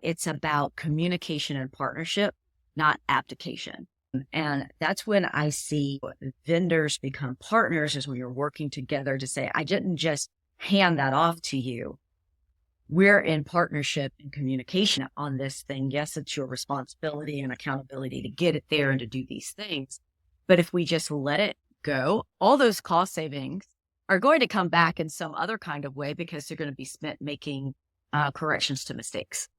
it's about communication and partnership, not abdication. And that's when I see vendors become partners, is when you're working together to say, I didn't just hand that off to you. We're in partnership and communication on this thing. Yes, it's your responsibility and accountability to get it there and to do these things. But if we just let it go, all those cost savings are going to come back in some other kind of way, because they're going to be spent making corrections to mistakes.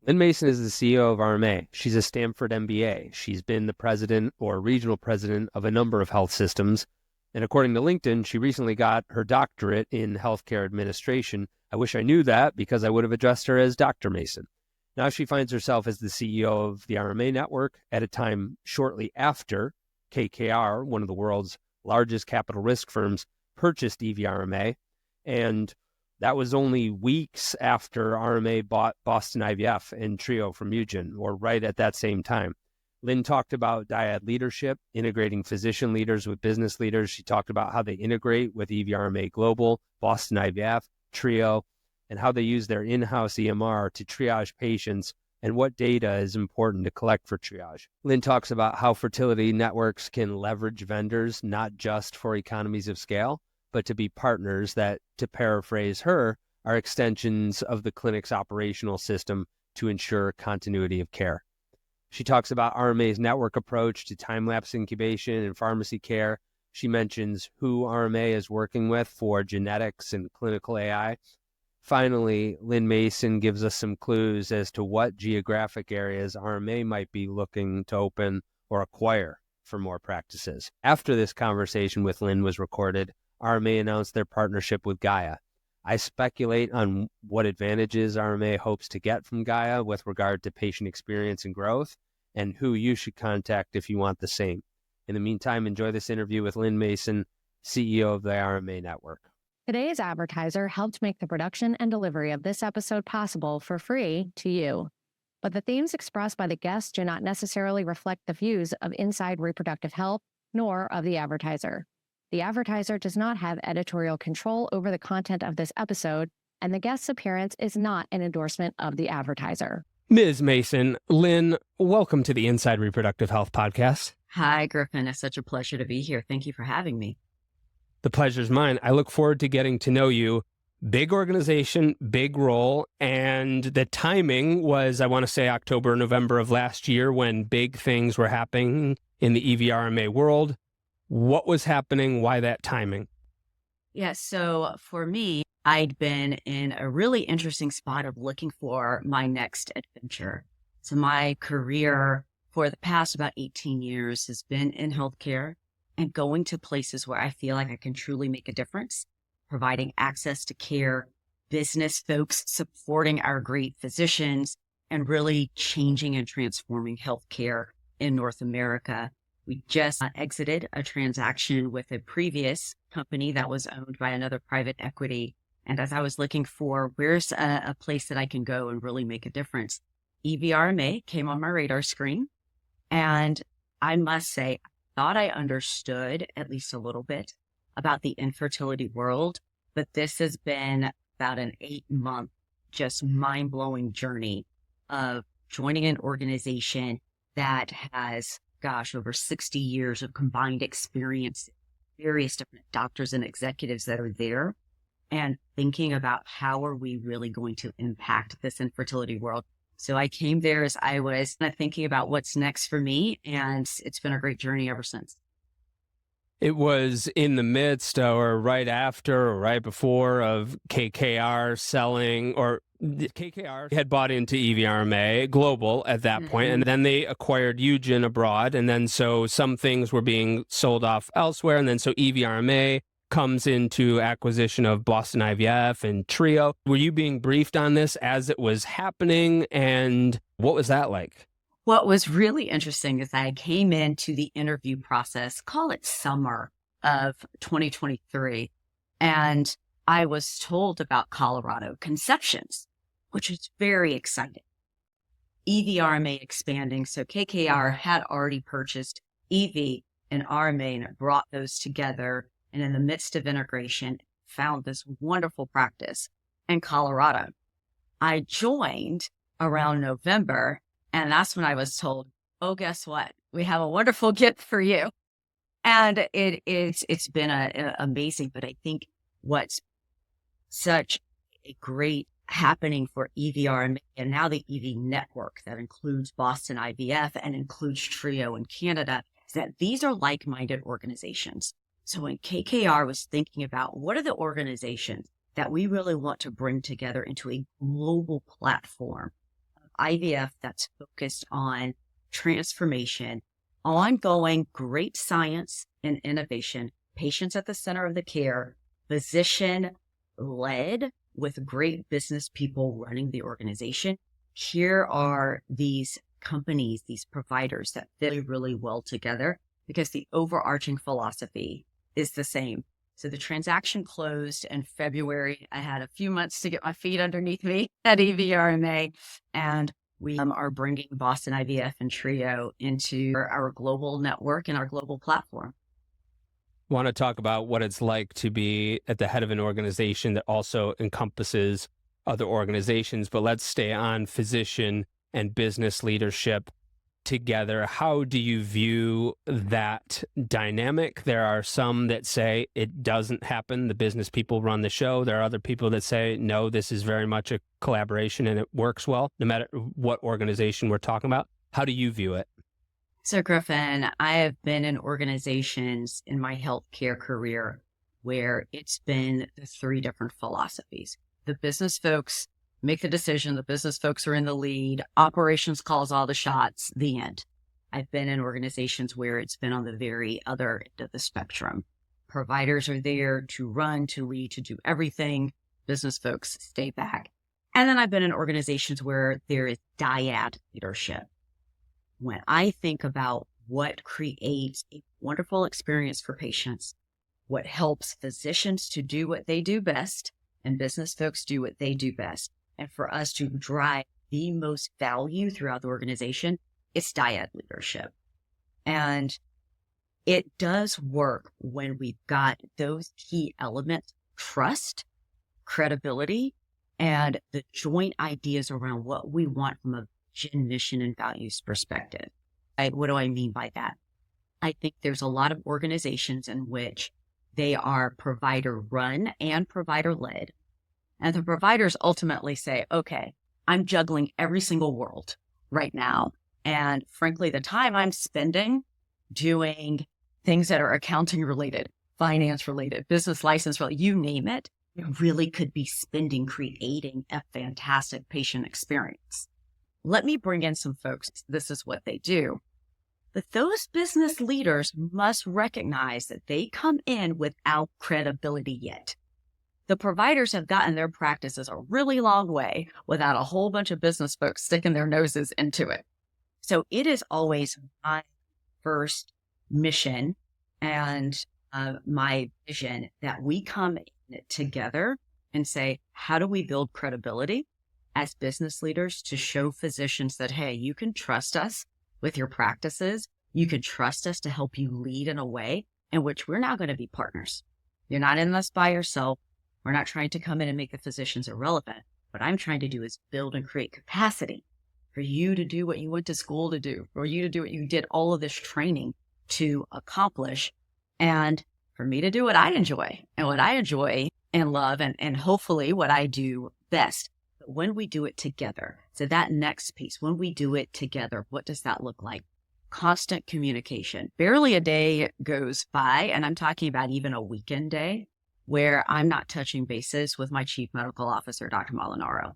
Lynn Mason is the CEO of RMA. She's a Stanford MBA. She's been the president or regional president of a number of health systems. And according to LinkedIn, she recently got her doctorate in healthcare administration. I wish I knew that, because I would have addressed her as Dr. Mason. Now she finds herself as the CEO of the RMA network at a time shortly after KKR, one of the world's largest capital risk firms, purchased IVI RMA. And that was only weeks after RMA bought Boston IVF and Trio from Eugen, or right at that same time. Lynn talked about dyad leadership, integrating physician leaders with business leaders. She talked about how they integrate with IVI RMA Global, Boston IVF, Trio, and how they use their in-house EMR to triage patients and what data is important to collect for triage. Lynn talks about how fertility networks can leverage vendors, not just for economies of scale, but to be partners that, to paraphrase her, are extensions of the clinic's operational system to ensure continuity of care. She talks about RMA's network approach to time-lapse incubation and pharmacy care. She mentions who RMA is working with for genetics and clinical AI. Finally, Lynn Mason gives us some clues as to what geographic areas RMA might be looking to open or acquire for more practices. After this conversation with Lynn was recorded, RMA announced their partnership with Gaia. I speculate on what advantages RMA hopes to get from Gaia with regard to patient experience and growth, and who you should contact if you want the same. In the meantime, enjoy this interview with Lynn Mason, CEO of the RMA Network. Today's advertiser helped make the production and delivery of this episode possible for free to you. But the themes expressed by the guests do not necessarily reflect the views of Inside Reproductive Health, nor of the advertiser. The advertiser does not have editorial control over the content of this episode, and the guest's appearance is not an endorsement of the advertiser. Ms. Mason, Lynn, welcome to the Inside Reproductive Health podcast. Hi, Griffin. It's such a pleasure to be here. Thank you for having me. The pleasure's mine. I look forward to getting to know you. Big organization, big role, and the timing was, I want to say, October, November of last year, when big things were happening in the IVI RMA world. What was happening? Why that timing? Yeah, so for me, I'd been in a really interesting spot of looking for my next adventure. So my career for the past about 18 years has been in healthcare and going to places where I feel like I can truly make a difference, providing access to care, business folks supporting our great physicians, and really changing and transforming healthcare in North America. We just exited a transaction with a previous company that was owned by another private equity. And as I was looking for where's a place that I can go and really make a difference, IVI RMA came on my radar screen. And I must say, I thought I understood at least a little bit about the infertility world, but this has been about an 8-month, just mind-blowing journey of joining an organization that has over 60 years of combined experience, various different doctors and executives that are there, and thinking about how are we really going to impact this infertility world. So I came there as I was thinking about what's next for me, and it's been a great journey ever since. It was in the midst or right after or right before of KKR selling, or KKR had bought into IVI RMA Global at that point, and then they acquired Eugen abroad, and then so some things were being sold off elsewhere, and then so IVI RMA comes into acquisition of Boston IVF and Trio. Were you being briefed on this as it was happening, and what was that like? What was really interesting is I came into the interview process, call it summer of 2023, and I was told about Colorado conceptions, which is very exciting. IVI RMA expanding, so KKR had already purchased EV, and RMA, and it brought those together. And in the midst of integration, found this wonderful practice in Colorado. I joined around November, and that's when I was told, oh, guess what? We have a wonderful gift for you. And it's been amazing. But I think what's such a great happening for IVI and now the EV network that includes Boston IVF and includes Trio in Canada is that these are like-minded organizations. So when KKR was thinking about what are the organizations that we really want to bring together into a global platform of IVF that's focused on transformation, ongoing great science and innovation, patients at the center of the care, physician-led with great business people running the organization. Here are these companies, these providers that fit really well together because the overarching philosophy is the same. So the transaction closed in February. I had a few months to get my feet underneath me at IVI RMA, and we are bringing Boston IVF and Trio into our global network and our global platform. Want to talk about what it's like to be at the head of an organization that also encompasses other organizations, but let's stay on physician and business leadership together. How do you view that dynamic? There are some that say it doesn't happen. The business people run the show. There are other people that say, no, this is very much a collaboration and it works well, no matter what organization we're talking about. How do you view it? So Griffin, I have been in organizations in my healthcare career where it's been the three different philosophies. The business folks make the decision. The business folks are in the lead. Operations calls all the shots, the end. I've been in organizations where it's been on the very other end of the spectrum. Providers are there to run, to lead, to do everything. Business folks stay back. And then I've been in organizations where there is dyad leadership. When I think about what creates a wonderful experience for patients, what helps physicians to do what they do best, and business folks do what they do best, and for us to drive the most value throughout the organization, it's dyad leadership. And it does work when we've got those key elements, trust, credibility, and the joint ideas around what we want from a mission and values perspective. What do I mean by that? I think there's a lot of organizations in which they are provider run and provider led. And the providers ultimately say, okay, I'm juggling every single world right now. And frankly, the time I'm spending doing things that are accounting related, finance related, business license related, you name it, it really could be spending creating a fantastic patient experience. Let me bring in some folks. This is what they do. But those business leaders must recognize that they come in without credibility yet. The providers have gotten their practices a really long way without a whole bunch of business folks sticking their noses into it. So it is always my first mission and my vision that we come in together and say, how do we build credibility as business leaders to show physicians that, hey, you can trust us with your practices. You can trust us to help you lead in a way in which we're now going to be partners. You're not in this by yourself. We're not trying to come in and make the physicians irrelevant. What I'm trying to do is build and create capacity for you to do what you went to school to do, for you to do what you did all of this training to accomplish, and for me to do what I enjoy and love and hopefully what I do best. When we do it together, so that next piece, when we do it together, what does that look like? Constant communication. Barely a day goes by, and I'm talking about even a weekend day, where I'm not touching bases with my chief medical officer, Dr. Molinaro,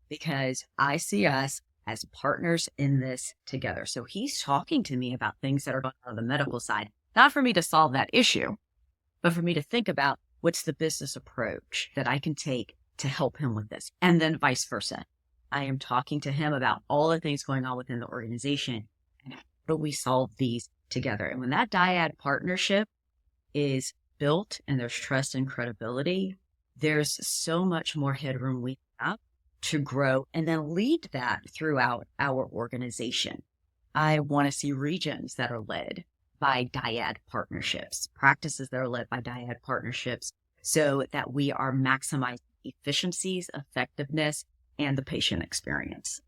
because I see us as partners in this together. So he's talking to me about things that are going on the medical side, not for me to solve that issue, but for me to think about what's the business approach that I can take to help him with this. And then vice versa. I am talking to him about all the things going on within the organization and how do we solve these together. And when that dyad partnership is built and there's trust and credibility, there's so much more headroom we have to grow and then lead that throughout our organization. I want to see regions that are led by dyad partnerships, practices that are led by dyad partnerships, so that we are maximizing efficiencies, effectiveness, and the patient experience.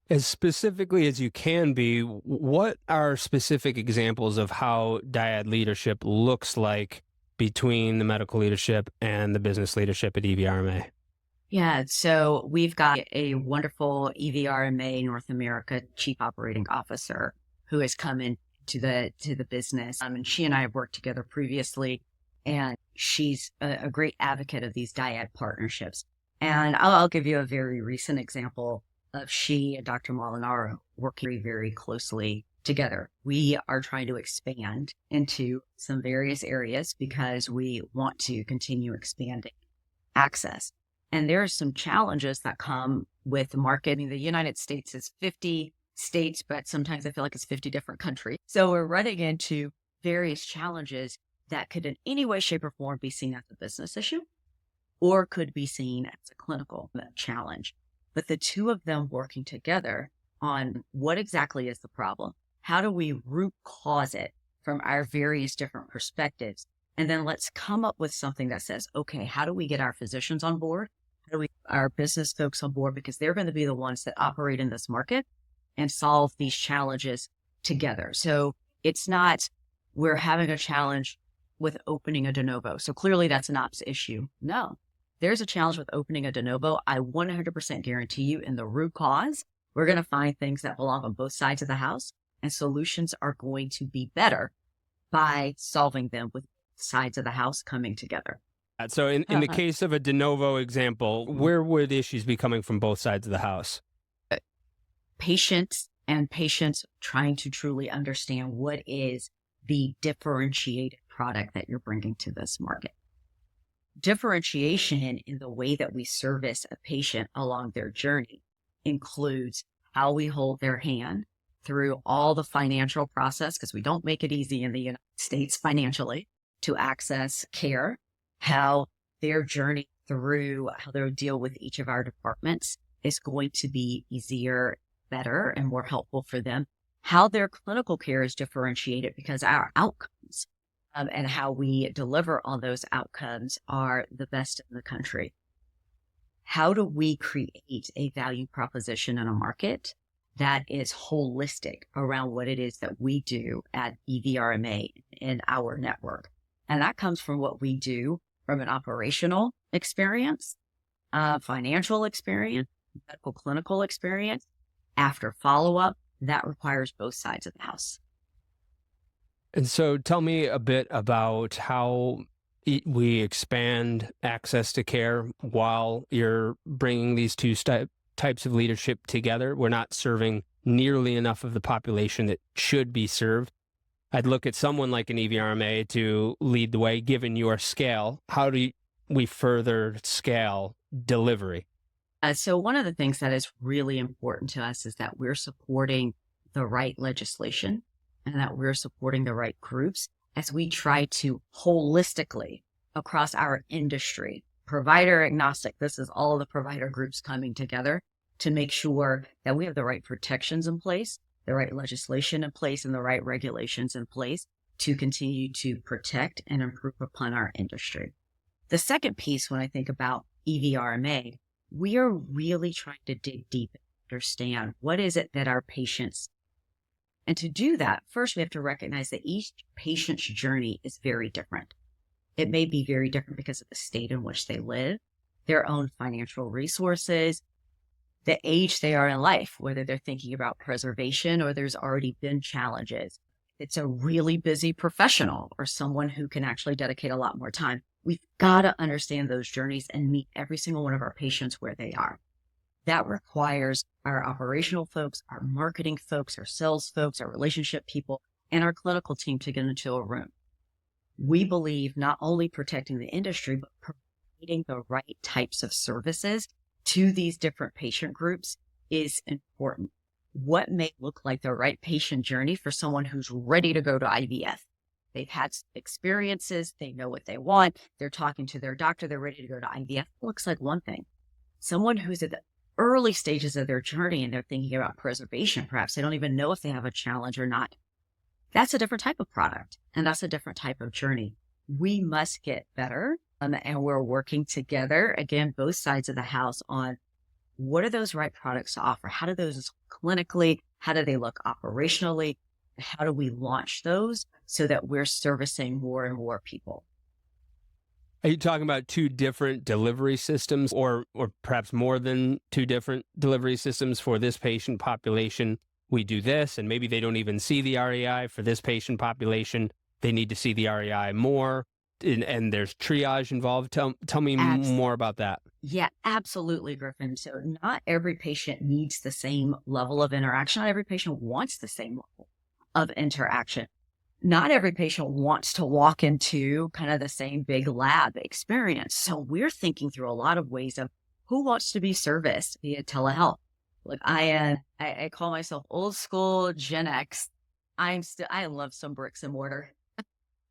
As specifically as you can be, what are specific examples of how dyad leadership looks like between the medical leadership and the business leadership at IVI RMA? Yeah, so we've got a wonderful IVI RMA North America Chief Operating Officer who has come into the business. And she and I have worked together previously, and she's a great advocate of these dyad partnerships. And I'll give you a very recent example of she and Dr. Molinaro working very, very closely together. We are trying to expand into some various areas because we want to continue expanding access. And there are some challenges that come with marketing. The United States is 50 states, but sometimes I feel like it's 50 different countries. So we're running into various challenges that could in any way, shape, or form be seen as a business issue or could be seen as a clinical challenge. But the two of them working together on what exactly is the problem, how do we root cause it from our various different perspectives, and then let's come up with something that says, okay, how do we get our physicians on board? How do we get our business folks on board? Because they're going to be the ones that operate in this market and solve these challenges together. So it's not we're having a challenge with opening a de novo. So clearly that's an ops issue. No, there's a challenge with opening a de novo. I 100% guarantee you in the root cause, we're going to find things that belong on both sides of the house, and solutions are going to be better by solving them with sides of the house coming together. So in the case of a de novo example, where would issues be coming from both sides of the house? Patients trying to truly understand what is the differentiated product that you're bringing to this market. Differentiation in the way that we service a patient along their journey includes how we hold their hand through all the financial process, because we don't make it easy in the United States financially to access care, how their journey through how they'll deal with each of our departments is going to be easier, better, and more helpful for them, how their clinical care is differentiated because our outcomes and how we deliver on those outcomes are the best in the country. How do we create a value proposition in a market that is holistic around what it is that we do at IVI RMA in our network? And that comes from what we do from an operational experience, financial experience, medical clinical experience, after follow-up. That requires both sides of the house. And so tell me a bit about how we expand access to care while you're bringing these two types of leadership together. We're not serving nearly enough of the population that should be served. I'd look at someone like an IVI RMA to lead the way, given your scale. How do we further scale delivery? So one of the things that is really important to us is that we're supporting the right legislation and that we're supporting the right groups as we try to holistically across our industry, provider agnostic, this is all of the provider groups coming together to make sure that we have the right protections in place, the right legislation in place, and the right regulations in place to continue to protect and improve upon our industry. The second piece, when I think about IVI RMA, we are really trying to dig deep and understand what is it that our patients. And to do that, first we have to recognize that each patient's journey is very different. It may be very different because of the state in which they live, their own financial resources, the age they are in life, whether they're thinking about preservation or there's already been challenges. It's a really busy professional or someone who can actually dedicate a lot more time. We've got to understand those journeys and meet every single one of our patients where they are. That requires our operational folks, our marketing folks, our sales folks, our relationship people, and our clinical team to get into a room. We believe not only protecting the industry, but providing the right types of services to these different patient groups is important. What may look like the right patient journey for someone who's ready to go to IVF? They've had experiences, they know what they want, they're talking to their doctor, they're ready to go to IVF. It looks like one thing. Someone who's at the early stages of their journey and they're thinking about preservation, perhaps they don't even know if they have a challenge or not. that's a different type of product and that's a different type of journey. We must get better. And we're working together, again, both sides of the house on what are those right products to offer? How do those clinically, how do they look operationally? How do we launch those so that we're servicing more and more people? Are you talking about two different delivery systems or perhaps more than two different delivery systems for this patient population? We do this, and maybe they don't even see the REI. For this patient population, they need to see the REI more, and there's triage involved. Tell me more about that. Yeah, absolutely, Griffin. So not every patient needs the same level of interaction. Not every patient wants the same level of interaction. Not every patient wants to walk into kind of the same big lab experience. So we're thinking through a lot of ways of who wants to be serviced via telehealth. Look, I call myself old school Gen X. I love some bricks and mortar.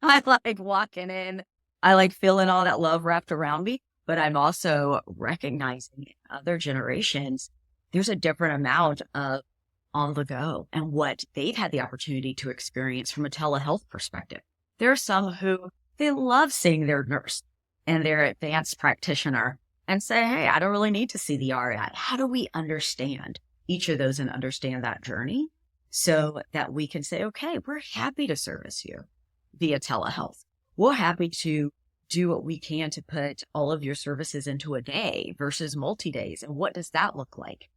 I like walking in. I like feeling all that love wrapped around me, but I'm also recognizing in other generations, there's a different amount of on the go and what they've had the opportunity to experience from a telehealth perspective. There are some who they love seeing their nurse and their advanced practitioner and say, hey, I don't really need to see the REI. How do we understand each of those and understand that journey so that we can say, okay, we're happy to service you via telehealth. We're happy to do what we can to put all of your services into a day versus multi-days. And what does that look like?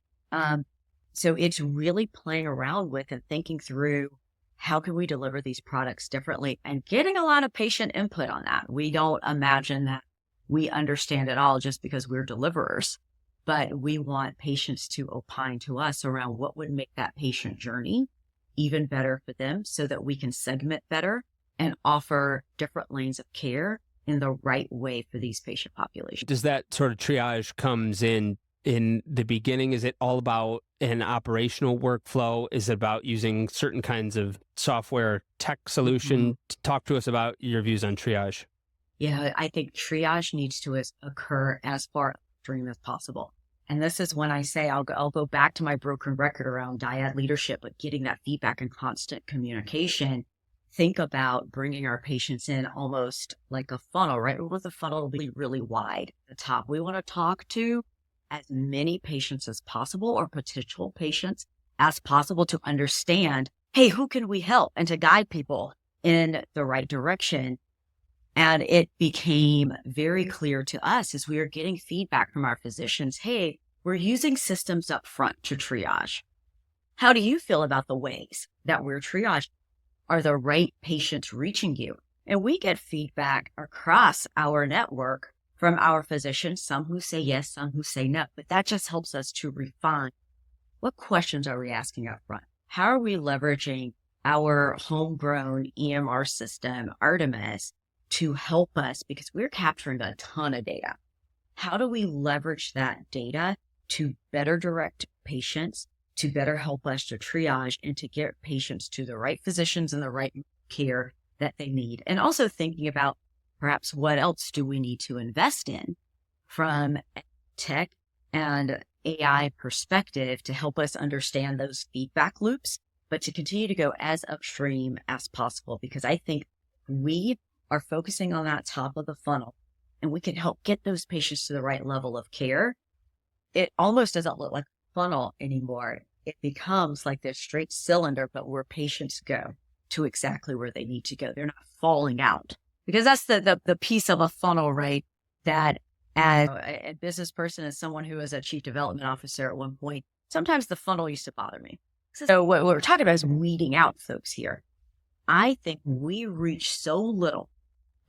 So it's really playing around with and thinking through how can we deliver these products differently and getting a lot of patient input on that. We don't imagine that we understand it all just because we're deliverers, but we want patients to opine to us around what would make that patient journey even better for them so that we can segment better and offer different lanes of care in the right way for these patient populations. Does that sort of triage comes in the beginning? Is it all about an operational workflow? Is it about using certain kinds of software tech solution? Mm-hmm. Talk to us about your views on triage. Yeah, I think triage needs to occur as far upstream as possible. And this is when I say I'll go back to my broken record around dyad leadership, but getting that feedback and constant communication. Think about bringing our patients in almost like a funnel, right? We want the funnel to be really wide at the top. We want to talk to as many patients as possible or potential patients as possible to understand, hey, who can we help? And to guide people in the right direction. And it became very clear to us as we were getting feedback from our physicians, hey, we're using systems up front to triage. How do you feel about the ways that we're triaging? Are the right patients reaching you? And we get feedback across our network from our physicians, some who say yes, some who say no, but that just helps us to refine what questions are we asking up front? How are we leveraging our homegrown EMR system, Artemis, to help us because we're capturing a ton of data. How do we leverage that data to better direct patients, to better help us to triage and to get patients to the right physicians and the right care that they need? And also thinking about perhaps what else do we need to invest in from a tech and AI perspective to help us understand those feedback loops, but to continue to go as upstream as possible, because I think we are focusing on that top of the funnel and we can help get those patients to the right level of care. It almost doesn't look like a funnel anymore. It becomes like this straight cylinder, but where patients go to exactly where they need to go. They're not falling out, because that's the piece of a funnel, right? That as a business person, as someone who was a chief development officer at one point, sometimes the funnel used to bother me. So what we're talking about is weeding out folks here. I think we reach so little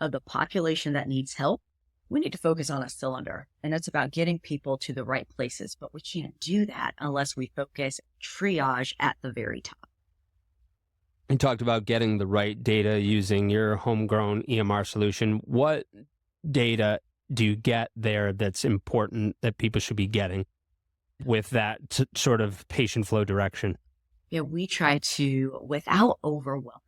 of the population that needs help. We need to focus on a cylinder, and it's about getting people to the right places, but we can't do that unless we focus triage at the very top. You talked about getting the right data using your homegrown EMR solution. What data do you get there that's important that people should be getting with that sort of patient flow direction? Yeah, we try to, without overwhelming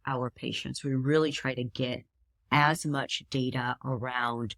our patients, we really try to get as much data around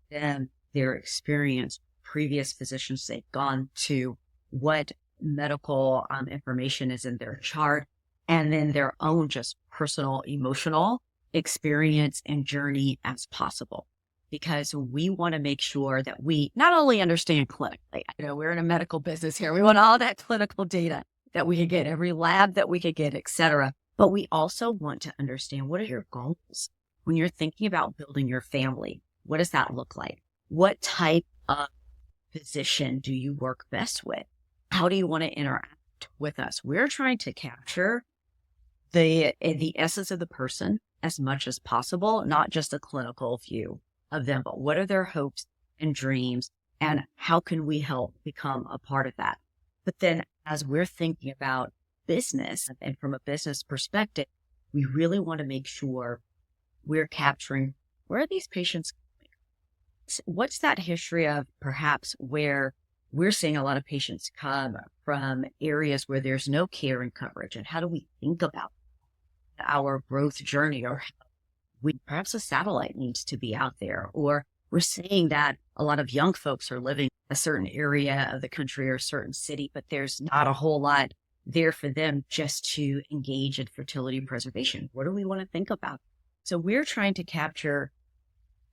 them, their experience, previous physicians they've gone to, what medical information is in their chart, and then their own just personal emotional experience and journey as possible. Because we want to make sure that we not only understand clinically, we're in a medical business here. We want all that clinical data that we could get, every lab that we could get, et cetera. But we also want to understand, what are your goals? When you're thinking about building your family, what does that look like? What type of physician do you work best with? How do you want to interact with us? We're trying to capture the essence of the person as much as possible, not just a clinical view of them, but what are their hopes and dreams, and how can we help become a part of that? But then as we're thinking about business, and from a business perspective, we really want to make sure we're capturing, where are these patients coming? What's that history of perhaps where we're seeing a lot of patients come from areas where there's no care and coverage, and how do we think about our growth journey, or perhaps a satellite needs to be out there, or we're seeing that a lot of young folks are living a certain area of the country or a certain city, but there's not a whole lot there for them just to engage in fertility preservation. What do we want to think about? So we're trying to capture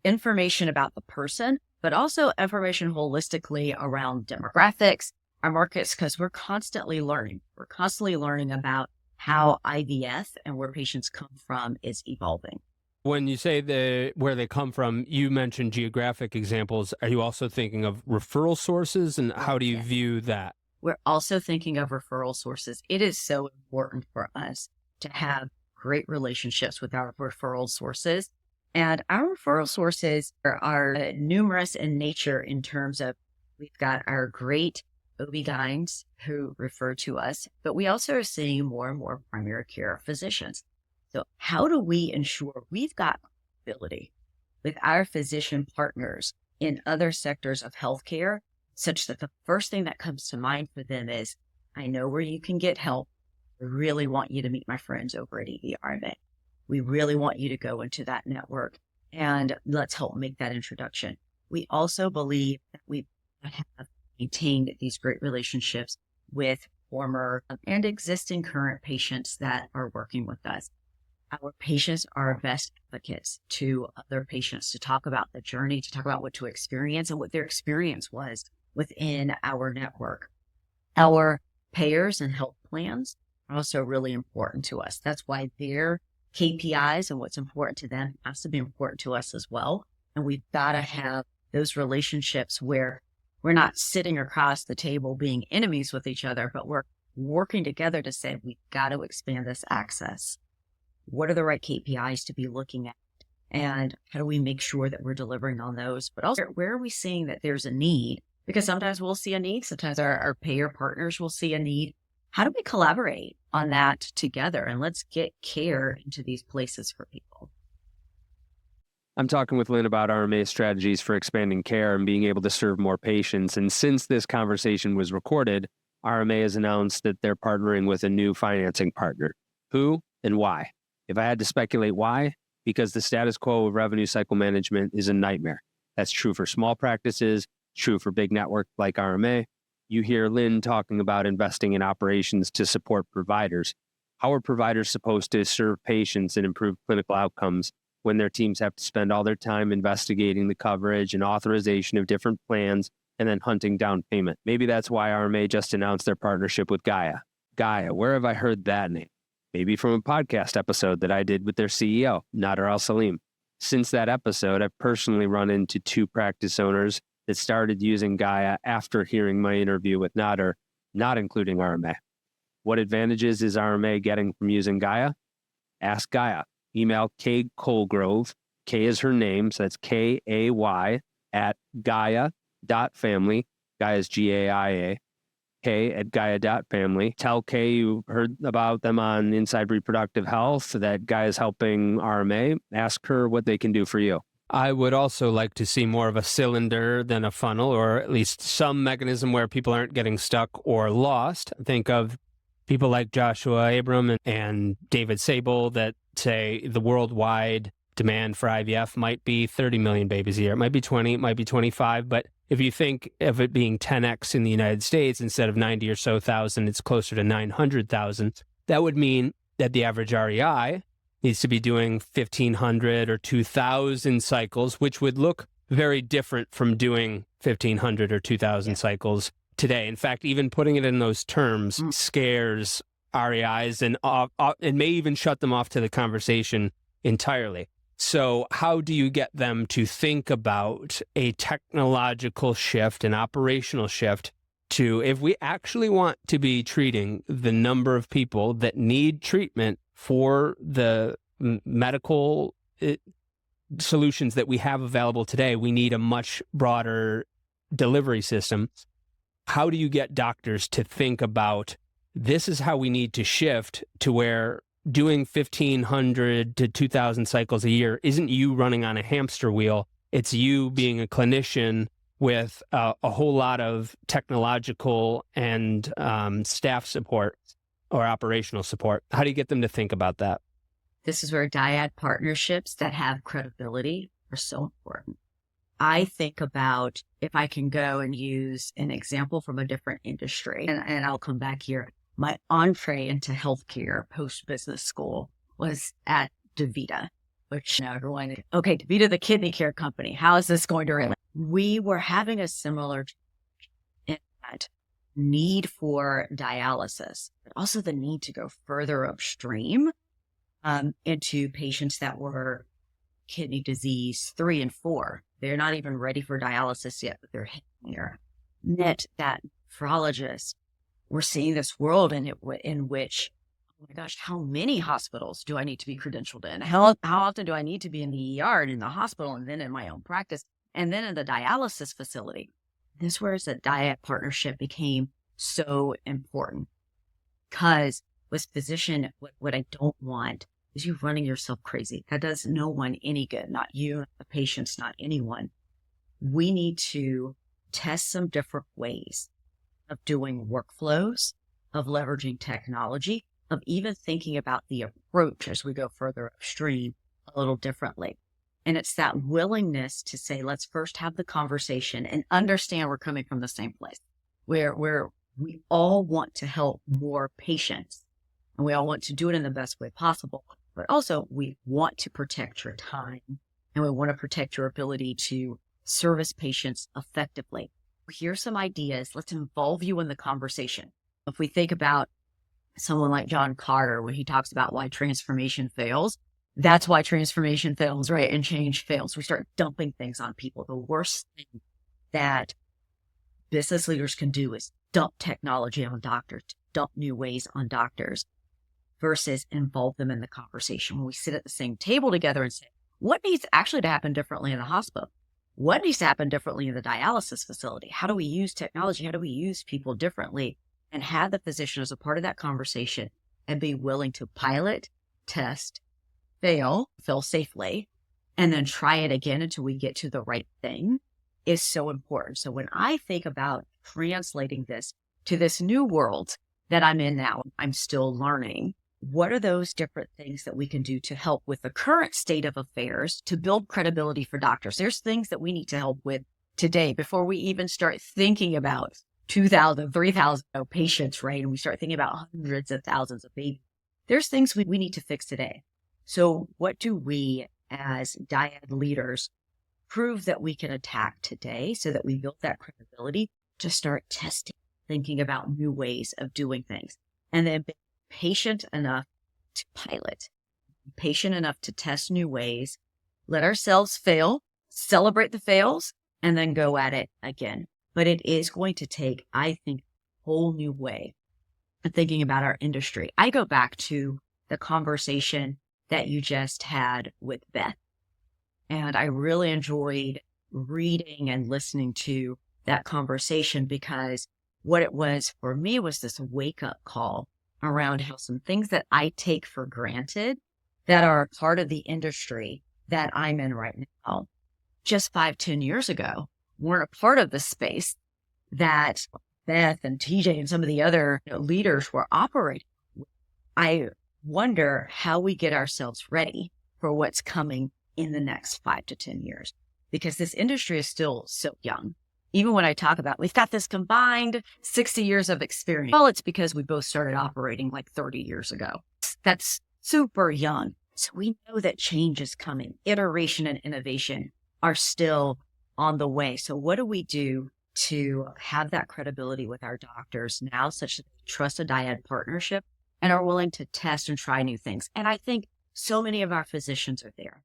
information about the person, but also information holistically around demographics, our markets, because we're constantly learning. We're constantly learning about how IVF and where patients come from is evolving. When you say where they come from, you mentioned geographic examples. Are you also thinking of referral sources, and how do you view that? We're also thinking of referral sources. It is so important for us to have great relationships with our referral sources. And our referral sources are numerous in nature, in terms of, we've got our great OB-GYNs who refer to us, but we also are seeing more and more primary care physicians. So how do we ensure we've got ability with our physician partners in other sectors of healthcare, such that the first thing that comes to mind for them is, I know where you can get help. I really want you to meet my friends over at IVI RMA. We really want you to go into that network, and let's help make that introduction. We also believe that we have maintained these great relationships with former and existing current patients that are working with us. Our patients are best advocates to other patients, to talk about the journey, to talk about what to experience and what their experience was within our network. Our payers and health plans are also really important to us. That's why their KPIs and what's important to them has to be important to us as well. And we've got to have those relationships where we're not sitting across the table being enemies with each other, but we're working together to say, we've got to expand this access. What are the right KPIs to be looking at? And how do we make sure that we're delivering on those? But also, where are we seeing that there's a need? Because sometimes we'll see a need. Sometimes our payer partners will see a need. How do we collaborate on that together? And let's get care into these places for people. I'm talking with Lynn about RMA strategies for expanding care and being able to serve more patients. And since this conversation was recorded, RMA has announced that they're partnering with a new financing partner. Who and why? If I had to speculate why, because the status quo of revenue cycle management is a nightmare. That's true for small practices, true for big networks like RMA. You hear Lynn talking about investing in operations to support providers. How are providers supposed to serve patients and improve clinical outcomes when their teams have to spend all their time investigating the coverage and authorization of different plans and then hunting down payment? Maybe that's why RMA just announced their partnership with Gaia. Gaia, where have I heard that name? Maybe from a podcast episode that I did with their CEO, Nader Al-Salim. Since that episode, I've personally run into 2 practice owners that started using Gaia after hearing my interview with Nader, not including RMA. What advantages is RMA getting from using Gaia? Ask Gaia. Email Kay Colgrove. Kay is her name, so that's Kay at Gaia.family. Gaia is Gaia. Kay at Gaia.family. Tell Kay you heard about them on Inside Reproductive Health, that Gaia is helping RMA. Ask her what they can do for you. I would also like to see more of a cylinder than a funnel, or at least some mechanism where people aren't getting stuck or lost. Think of people like Joshua Abram and David Sable that say the worldwide demand for IVF might be 30 million babies a year. It might be 20, it might be 25, but if you think of it being 10x in the United States, instead of 90 or so thousand, it's closer to 900,000. That would mean that the average REI needs to be doing 1,500 or 2,000 cycles, which would look very different from doing 1,500 or 2,000 cycles today. In fact, even putting it in those terms scares REIs and may even shut them off to the conversation entirely. So how do you get them to think about a technological shift, an operational shift to, if we actually want to be treating the number of people that need treatment for the medical solutions that we have available today, we need a much broader delivery system. How do you get doctors to think about, this is how we need to shift to where doing 1,500 to 2,000 cycles a year isn't you running on a hamster wheel. It's you being a clinician with a whole lot of technological and staff support or operational support. How do you get them to think about that? This is where dyad partnerships that have credibility are so important. I think about, if I can go and use an example from a different industry, and I'll come back here. My entree into healthcare post-business school was at DaVita, which everyone, okay, DaVita, the kidney care company, how is this going to relate? We were having a similar need for dialysis, but also the need to go further upstream into patients that were kidney disease 3 and 4. They're not even ready for dialysis yet, but they're hitting there. Meant that nephrologists, we're seeing this world in which, oh my gosh, how many hospitals do I need to be credentialed in? How often do I need to be in the ER and in the hospital and then in my own practice and then in the dialysis facility? This is where the dyad partnership became so important, because with physician, what I don't want is you running yourself crazy. That does no one any good, not you, not the patients, not anyone. We need to test some different ways of doing workflows, of leveraging technology, of even thinking about the approach as we go further upstream a little differently. And it's that willingness to say, let's first have the conversation and understand we're coming from the same place, where we all want to help more patients and we all want to do it in the best way possible. But also we want to protect your time and we want to protect your ability to service patients effectively. Here's some ideas. Let's involve you in the conversation. If we think about someone like John Carter, when he talks about why transformation fails, that's why transformation fails, right? And change fails. We start dumping things on people. The worst thing that business leaders can do is dump technology on doctors, dump new ways on doctors, versus involve them in the conversation. When we sit at the same table together and say, what needs actually to happen differently in the hospital? What needs to happen differently in the dialysis facility? How do we use technology? How do we use people differently? And have the physician as a part of that conversation and be willing to pilot, test, fail safely, and then try it again until we get to the right thing is so important. So when I think about translating this to this new world that I'm in now, I'm still learning. What are those different things that we can do to help with the current state of affairs to build credibility for doctors? There's things that we need to help with today before we even start thinking about 2,000, 3,000 patients, right? And we start thinking about hundreds of thousands of babies. There's things we need to fix today. So what do we as dyad leaders prove that we can attack today so that we build that credibility to start testing, thinking about new ways of doing things, and then be patient enough to pilot, patient enough to test new ways, let ourselves fail, celebrate the fails, and then go at it again. But it is going to take, I think, a whole new way of thinking about our industry. I go back to the conversation that you just had with Beth, and I really enjoyed reading and listening to that conversation, because what it was for me was this wake-up call around how some things that I take for granted that are a part of the industry that I'm in right now, just 5-10 years ago, weren't a part of the space that Beth and TJ and some of the other leaders were operating with. I wonder how we get ourselves ready for what's coming in the next 5 to 10 years, because this industry is still so young. Even when I talk about, we've got this combined 60 years of experience. Well, it's because we both started operating like 30 years ago. that's super young. So we know that change is coming. Iteration and innovation are still on the way. So what do we do to have that credibility with our doctors now, such that they trust a dyad partnership and are willing to test and try new things? And I think so many of our physicians are there.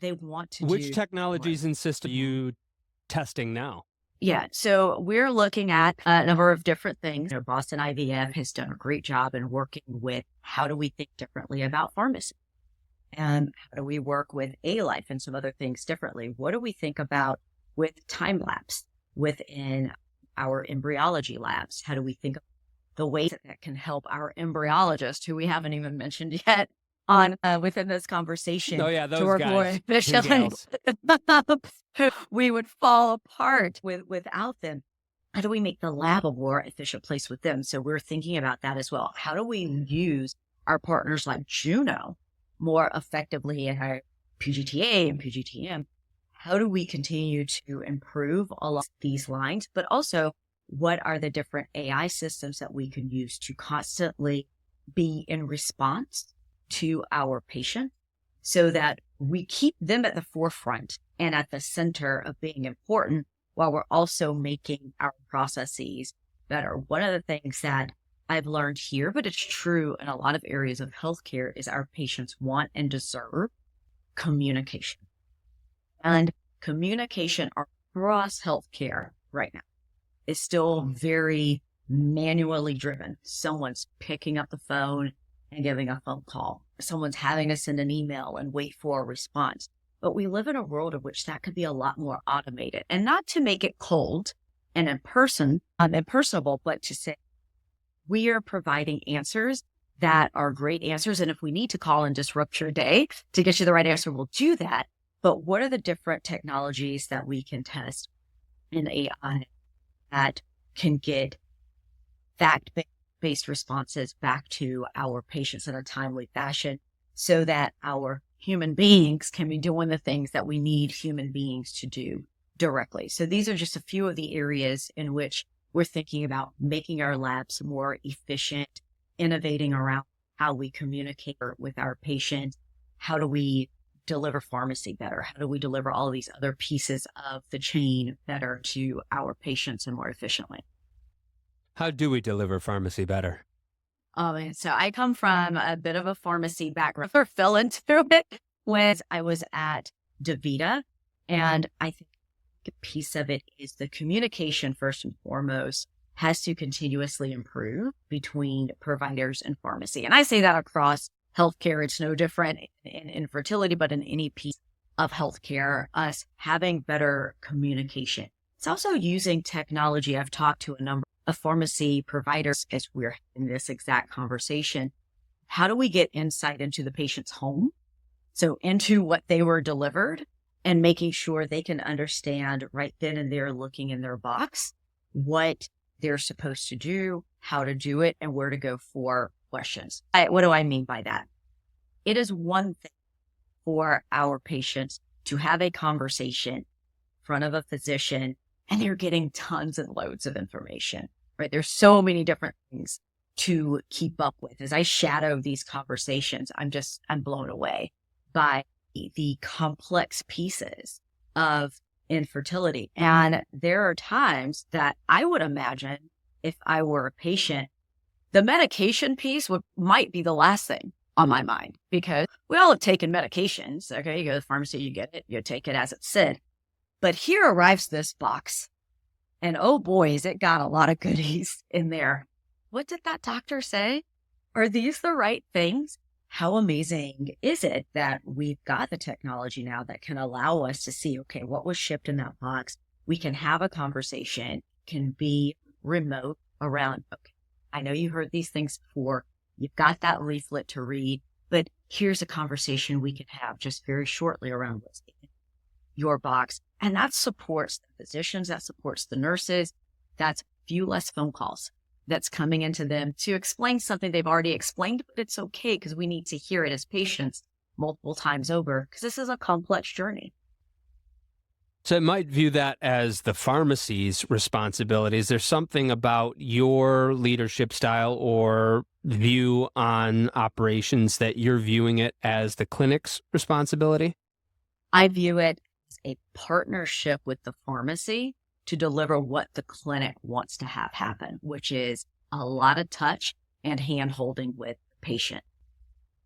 They want to Which technologies and systems are you testing now? Yeah, so we're looking at a number of different things. Boston IVF has done a great job in working with how do we think differently about pharmacy? And how do we work with A-Life and some other things differently? What do we think about with time-lapse within our embryology labs? How do we think of the ways that can help our embryologists, who we haven't even mentioned yet, on within this conversation? Oh yeah, those to work guys. more efficiently. We would fall apart without them. How do we make the lab a more efficient place with them? So we're thinking about that as well. How do we use our partners like Juno more effectively in our PGTA and PGTM? How do we continue to improve along these lines? But also, what are the different AI systems that we can use to constantly be in response to our patient so that we keep them at the forefront and at the center of being important, while we're also making our processes better? One of the things that I've learned here, but it's true in a lot of areas of healthcare, is our patients want and deserve communication. And communication across healthcare right now is still very manually driven. Someone's picking up the phone and giving a phone call. Someone's having to send an email and wait for a response. But we live in a world in which that could be a lot more automated, and not to make it cold and impersonable, but to say we are providing answers that are great answers. And if we need to call and disrupt your day to get you the right answer, we'll do that. But what are the different technologies that we can test in AI that can get fact-based responses back to our patients in a timely fashion, so that our human beings can be doing the things that we need human beings to do directly? So these are just a few of the areas in which we're thinking about making our labs more efficient, innovating around how we communicate with our patients. How do we deliver pharmacy better? How do we deliver all of these other pieces of the chain better to our patients and more efficiently? How do we deliver pharmacy better? So I come from a bit of a pharmacy background, or fell into it when I was at DaVita. And I think a piece of it is the communication, first and foremost, has to continuously improve between providers and pharmacy. And I say that across healthcare. It's no different in infertility, but in any piece of healthcare, us having better communication. It's also using technology. I've talked to a number of pharmacy providers as we're in this exact conversation. How do we get insight into the patient's home? So into what they were delivered, and making sure they can understand right then and there, looking in their box, what they're supposed to do, how to do it, and where to go for questions. What do I mean by that? It is one thing for our patients to have a conversation in front of a physician and they're getting tons and loads of information, right? There's so many different things to keep up with. As I shadow these conversations, I'm blown away by the complex pieces of infertility. And there are times that I would imagine, if I were a patient, the medication piece might be the last thing on my mind, because we all have taken medications. Okay, you go to the pharmacy, you get it, you take it as it's said. But here arrives this box, and oh boy, has it got a lot of goodies in there. What did that doctor say? Are these the right things? How amazing is it that we've got the technology now that can allow us to see, okay, what was shipped in that box? We can have a conversation, can be remote around, okay, I know you heard these things before. You've got that leaflet to read, but here's a conversation we can have just very shortly around what's in your box. And that supports the physicians, that supports the nurses. That's a few less phone calls that's coming into them to explain something they've already explained, but it's okay because we need to hear it as patients multiple times over, because this is a complex journey. So it might view that as the pharmacy's responsibility. Is there something about your leadership style or view on operations that you're viewing it as the clinic's responsibility? I view it as a partnership with the pharmacy to deliver what the clinic wants to have happen, which is a lot of touch and hand holding with the patient.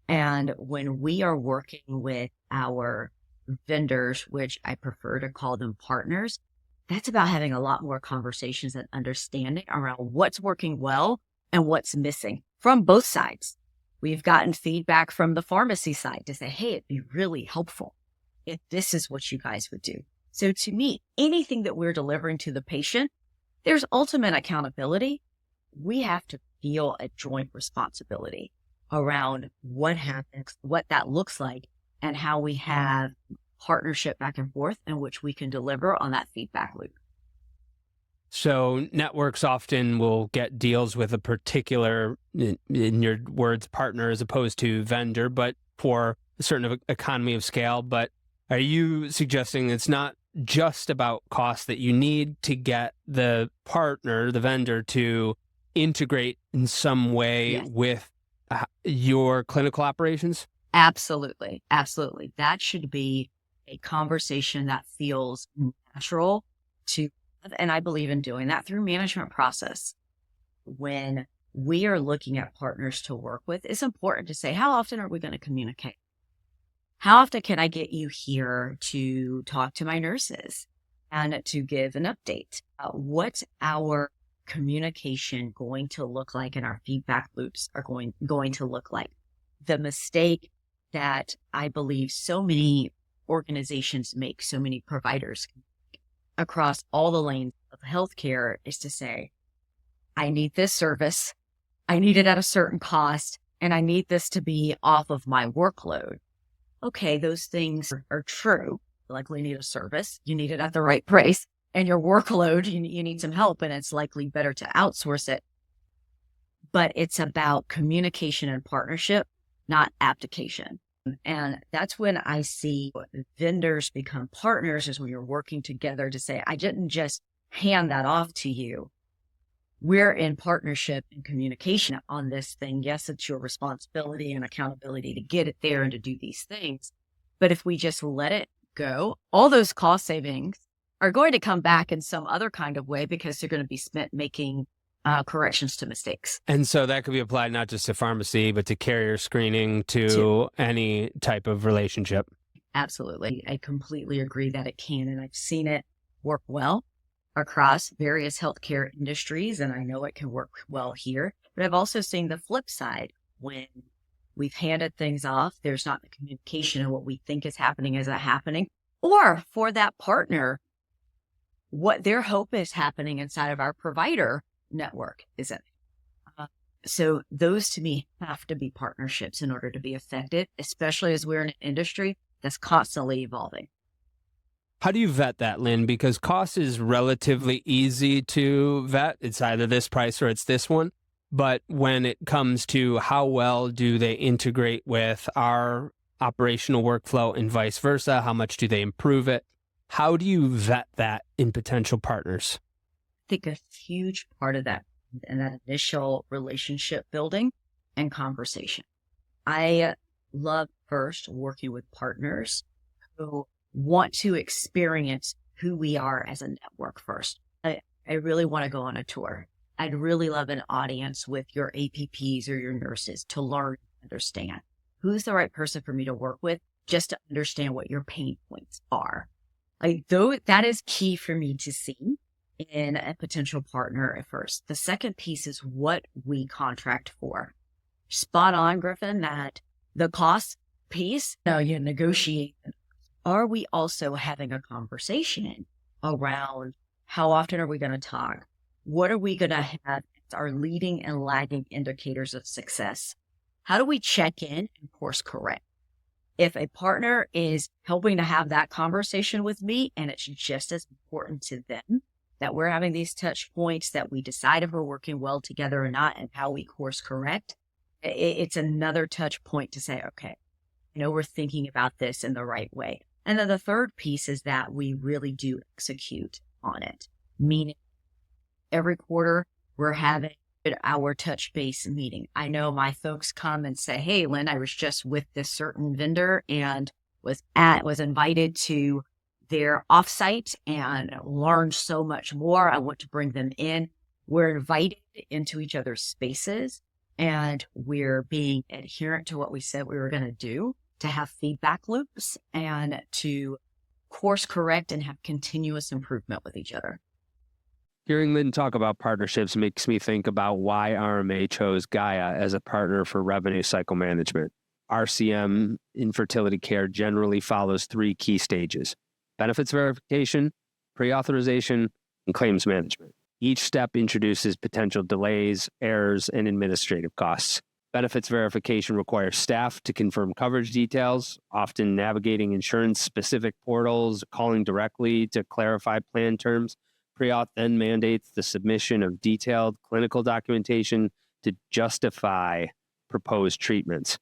And when we are working with our vendors, which I prefer to call them partners, that's about having a lot more conversations and understanding around what's working well and what's missing from both sides. We've gotten feedback from the pharmacy side to say, hey, it'd be really helpful if this is what you guys would do. So to me, anything that we're delivering to the patient, there's ultimate accountability. We have to feel a joint responsibility around what happens, what that looks like, and how we have partnership back and forth in which we can deliver on that feedback loop. So networks often will get deals with a particular, in your words, partner as opposed to vendor, but for a certain economy of scale. But are you suggesting it's not just about cost, that you need to get the partner, the vendor, to integrate in some way Yes. with your clinical operations? Absolutely. Absolutely. That should be a conversation that feels natural to, and I believe in doing that through management process. When we are looking at partners to work with, it's important to say, how often are we going to communicate? How often can I get you here to talk to my nurses and to give an update? What's our communication going to look like, and our feedback loops are going to look like? The mistake that I believe so many organizations make, so many providers across all the lanes of healthcare, is to say, I need this service, I need it at a certain cost, and I need this to be off of my workload. Okay, those things are true. You likely need a service, you need it at the right price, and your workload, you need some help, and it's likely better to outsource it. But it's about communication and partnership, not abdication. And that's when I see vendors become partners, is when you're working together to say, I didn't just hand that off to you. We're in partnership and communication on this thing. Yes, it's your responsibility and accountability to get it there and to do these things. But if we just let it go, all those cost savings are going to come back in some other kind of way, because they're going to be spent making corrections to mistakes. And so that could be applied not just to pharmacy, but to carrier screening, to any type of relationship. Absolutely. I completely agree that it can. And I've seen it work well across various healthcare industries, and I know it can work well here. But I've also seen the flip side. When we've handed things off, there's not the communication of what we think is happening happening, or for that partner, what their hope is happening inside of our provider network isn't. So those, to me, have to be partnerships in order to be effective, especially as we're in an industry that's constantly evolving. How do you vet that, Lynn? Because cost is relatively easy to vet. It's either this price or it's this one. But when it comes to how well do they integrate with our operational workflow and vice versa, how much do they improve it? How do you vet that in potential partners? I think a huge part of that, and that initial relationship building and conversation. I love first working with partners who want to experience who we are as a network first. I really want to go on a tour. I'd really love an audience with your APPs or your nurses to learn and understand who's the right person for me to work with, just to understand what your pain points are. That is key for me to see in a potential partner at first. The second piece is what we contract for. Spot on, Griffin, that the cost piece, you negotiate. Are we also having a conversation around how often are we going to talk? What are we going to have as our leading and lagging indicators of success? How do we check in and course correct? If a partner is helping to have that conversation with me, and it's just as important to them that we're having these touch points, that we decide if we're working well together or not, and how we course correct, it's another touch point to say, okay, we're thinking about this in the right way. And then the third piece is that we really do execute on it, meaning every quarter we're having our touch base meeting. I know my folks come and say, hey, Lynn, I was just with this certain vendor and was invited to their offsite and learned so much more. I want to bring them in. We're invited into each other's spaces and we're being adherent to what we said we were going to do, to have feedback loops and to course correct and have continuous improvement with each other. Hearing Lynn talk about partnerships makes me think about why RMA chose Gaia as a partner for revenue cycle management. RCM in fertility care generally follows 3 key stages: benefits verification, pre-authorization, and claims management. Each step introduces potential delays, errors, and administrative costs. Benefits verification requires staff to confirm coverage details, often navigating insurance-specific portals, calling directly to clarify plan terms. Pre-auth then mandates the submission of detailed clinical documentation to justify proposed treatments,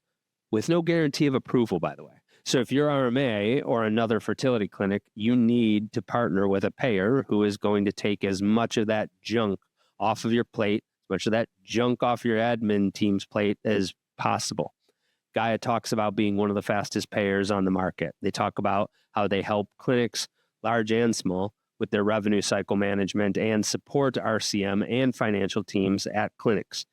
with no guarantee of approval, by the way. So if you're RMA or another fertility clinic, you need to partner with a payer who is going to take as much of that junk off of your plate, as much of that junk off your admin team's plate as possible. Gaia talks about being one of the fastest payers on the market. They talk about how they help clinics, large and small, with their revenue cycle management and support RCM and financial teams at clinics.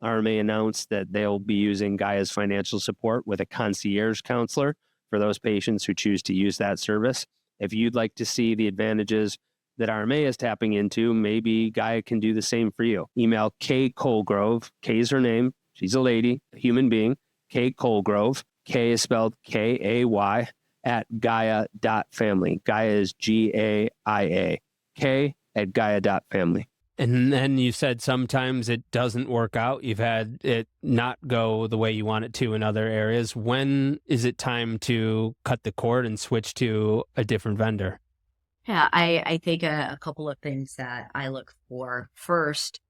RMA announced that they'll be using Gaia's financial support with a concierge counselor for those patients who choose to use that service. If you'd like to see the advantages that RMA is tapping into, maybe Gaia can do the same for you. Email Kay Colgrove, Kay is her name, she's a lady, a human being, Kay Colgrove, Kay is spelled K-A-Y, at Gaia.family. Gaia is G-A-I-A. K at Gaia.family. And then you said sometimes it doesn't work out. You've had it not go the way you want it to in other areas. When is it time to cut the cord and switch to a different vendor? Yeah, I think a couple of things that I look for. First,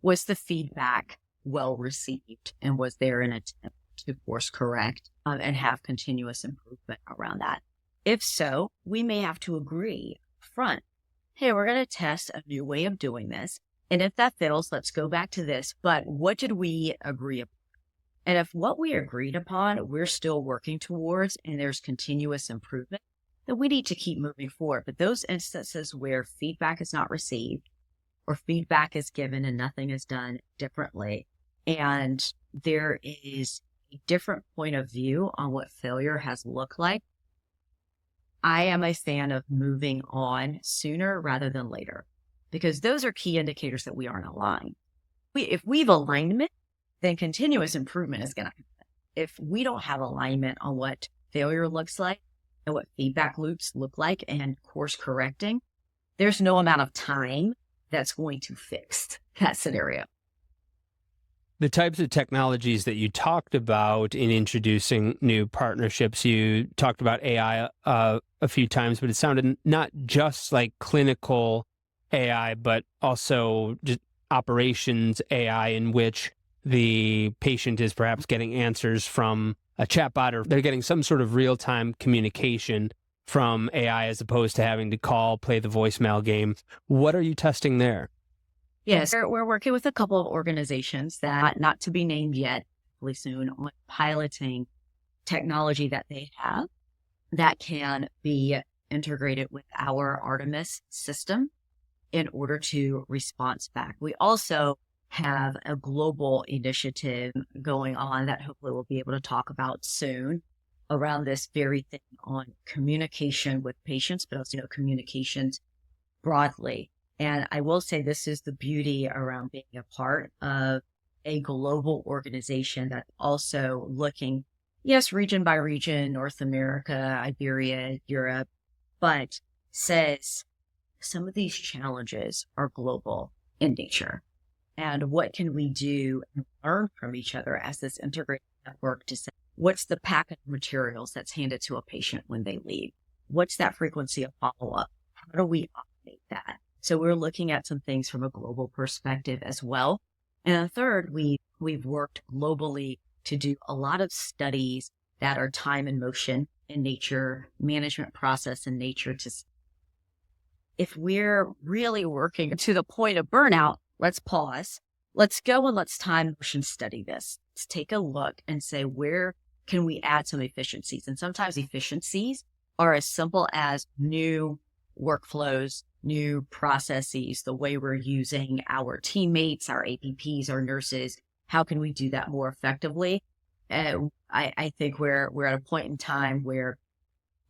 was the feedback well received and was there an attempt to course correct and have continuous improvement around that? If so, we may have to agree upfront, hey, we're going to test a new way of doing this. And if that fails, let's go back to this. But what did we agree upon? And if what we agreed upon, we're still working towards and there's continuous improvement, then we need to keep moving forward. But those instances where feedback is not received or feedback is given and nothing is done differently, and there is a different point of view on what failure has looked like, I am a fan of moving on sooner rather than later, because those are key indicators that we aren't aligned. If we've alignment, then continuous improvement is going to happen. If we don't have alignment on what failure looks like and what feedback loops look like and course correcting, there's no amount of time that's going to fix that scenario. The types of technologies that you talked about in introducing new partnerships, you talked about AI a few times, but it sounded not just like clinical AI, but also just operations AI, in which the patient is perhaps getting answers from a chatbot, or they're getting some sort of real-time communication from AI as opposed to having to call, play the voicemail game. What are you testing there? Yes, we're working with a couple of organizations that, not to be named yet, hopefully soon, on piloting technology that they have that can be integrated with our Artemis system in order to response back. We also have a global initiative going on that hopefully we'll be able to talk about soon around this very thing on communication with patients, but also communications broadly. And I will say this is the beauty around being a part of a global organization that's also looking, yes, region by region, North America, Iberia, Europe, but says some of these challenges are global in nature. And what can we do and learn from each other as this integrated network to say, what's the packet of materials that's handed to a patient when they leave? What's that frequency of follow-up? How do we automate that? So we're looking at some things from a global perspective as well. And a third, we've worked globally to do a lot of studies that are time and motion in nature, management process in nature. If we're really working to the point of burnout, let's pause. Let's go and let's time motion study this. Let's take a look and say, where can we add some efficiencies? And sometimes efficiencies are as simple as new workflows, new processes, the way we're using our teammates, our APPs, our nurses. How can we do that more effectively? I think we're at a point in time where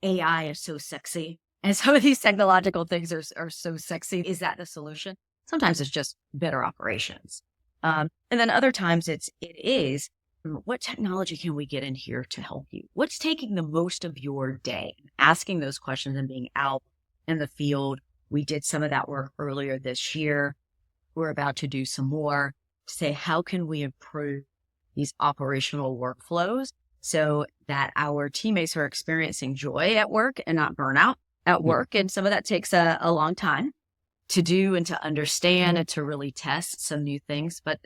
AI is so sexy, and some of these technological things are so sexy. Is that the solution? Sometimes it's just better operations. And then other times it is, what technology can we get in here to help you? What's taking the most of your day? Asking those questions and being out in the field. We did some of that work earlier this year. We're about to do some more to say, how can we improve these operational workflows so that our teammates are experiencing joy at work and not burnout at work? And some of that takes a long time to do and to understand and to really test some new things. But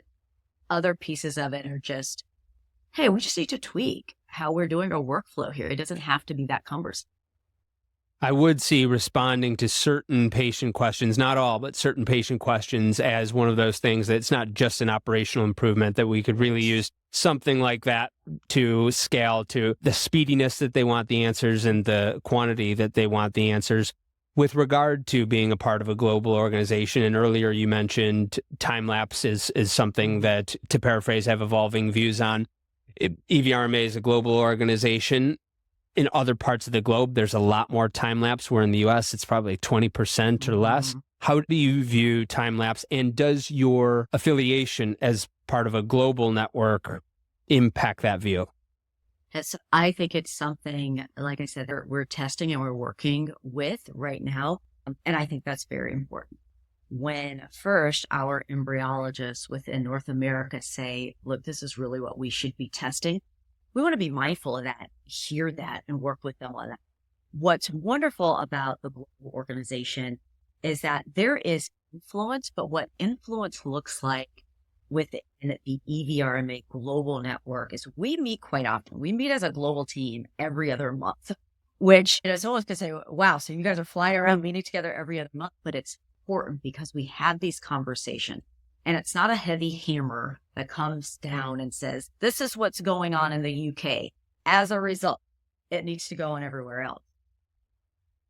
other pieces of it are just, hey, we just need to tweak how we're doing our workflow here. It doesn't have to be that cumbersome. I would see responding to certain patient questions, not all, but certain patient questions as one of those things that it's not just an operational improvement, that we could really use something like that to scale to the speediness that they want the answers and the quantity that they want the answers. With regard to being a part of a global organization, and earlier you mentioned time-lapse is something that, to paraphrase, have evolving views on. EVRMA is a global organization. In other parts of the globe, there's a lot more time-lapse, where in the U.S., it's probably 20% or less. How do you view time-lapse, and does your affiliation as part of a global network impact that view? Yes, I think it's something, like I said, we're testing and we're working with right now. And I think that's very important. When first our embryologists within North America say, look, this is really what we should be testing, we want to be mindful of that, hear that, and work with them on that. What's wonderful about the global organization is that there is influence, but what influence looks like within the EVRMA Global Network is we meet quite often. We meet as a global team every other month, which is almost to say, wow, so you guys are flying around meeting together every other month, but it's important because we have these conversations. And it's not a heavy hammer that comes down and says, this is what's going on in the UK. As a result, it needs to go on everywhere else.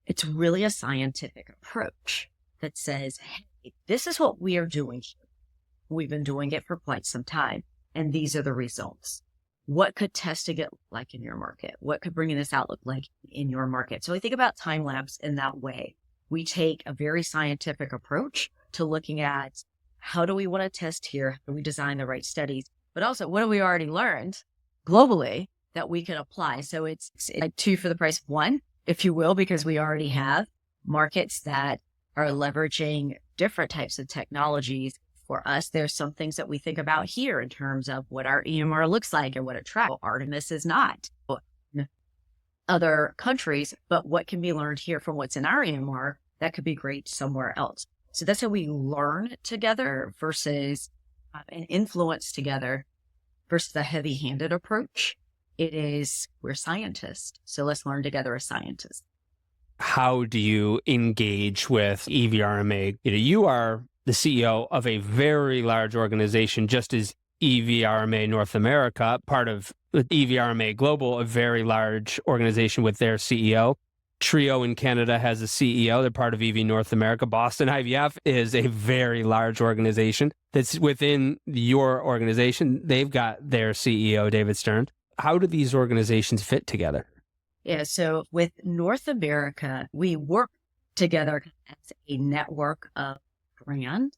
It's really a scientific approach that says, hey, this is what we are doing here. We've been doing it for quite some time, and these are the results. What could testing it look like in your market? What could bringing this out look like in your market? So I think about time-lapse in that way. We take a very scientific approach to looking at, how do we want to test here? How do we design the right studies? But also, what have we already learned globally that we can apply? So it's like 2 for the price of 1, if you will, because we already have markets that are leveraging different types of technologies. For us, there's some things that we think about here in terms of what our EMR looks like and what a track. Artemis is not in other countries, but what can be learned here from what's in our EMR that could be great somewhere else. So that's how we learn together versus and influence together versus the heavy-handed approach. It is, we're scientists, so let's learn together as scientists. How do you engage with EVRMA? You are the CEO of a very large organization, just as IVI North America, part of IVI Global, a very large organization with their CEO. Trio in Canada has a CEO. They're part of EV North America. Boston IVF is a very large organization that's within your organization. They've got their CEO, David Stern. How do these organizations fit together? Yeah, so with North America, we work together as a network of brands.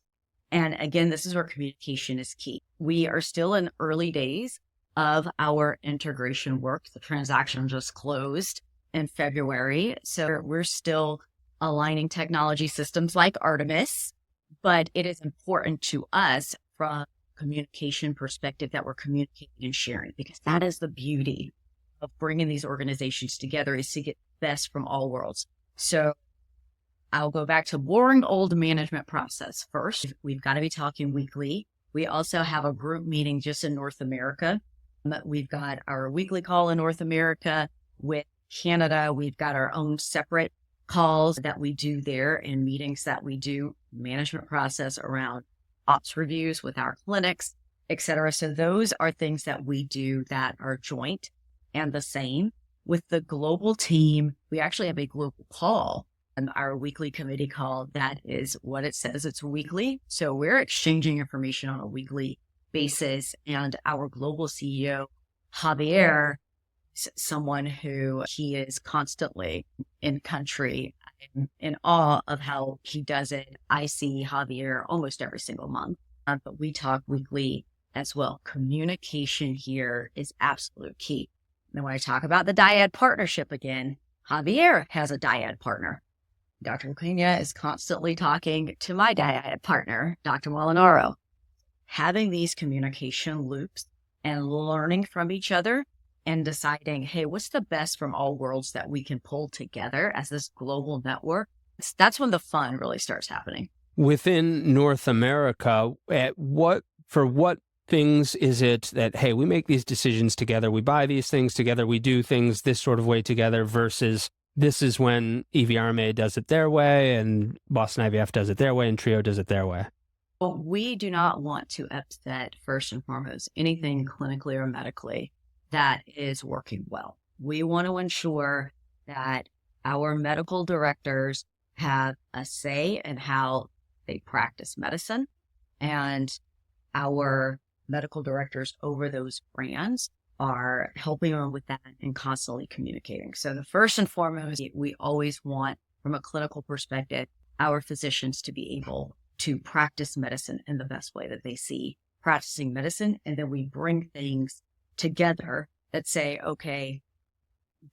And again, this is where communication is key. We are still in early days of our integration work. The transaction just closed in February. So we're still aligning technology systems like Artemis, but it is important to us from a communication perspective that we're communicating and sharing, because that is the beauty of bringing these organizations together, is to get the best from all worlds. So I'll go back to boring old management process first. We've got to be talking weekly. We also have a group meeting just in North America We've got our weekly call in North America. With Canada, we've got our own separate calls that we do there and meetings that we do, management process around ops reviews with our clinics, et cetera. So those are things that we do that are joint and the same. With the global team, we actually have a global call and our weekly committee call. That is what it says. It's weekly. So we're exchanging information on a weekly basis. And our global CEO, Javier, someone who he is constantly in country. I'm in awe of how he does it. I see Javier almost every single month, but we talk weekly as well. Communication here is absolute key. And when I talk about the dyad partnership again, Javier has a dyad partner. Dr. Lucania is constantly talking to my dyad partner, Dr. Molinaro. Having these communication loops and learning from each other and deciding, hey, what's the best from all worlds that we can pull together as this global network? That's when the fun really starts happening. Within North America, for what things is it that, hey, we make these decisions together, we buy these things together, we do things this sort of way together, versus this is when IVI RMA does it their way and Boston IVF does it their way and Trio does it their way? Well, we do not want to upset, first and foremost, anything clinically or medically that is working well. We want to ensure that our medical directors have a say in how they practice medicine, and our medical directors over those brands are helping them with that and constantly communicating. So the first and foremost, we always want, from a clinical perspective, our physicians to be able to practice medicine in the best way that they see practicing medicine. And then we bring things together that say, okay,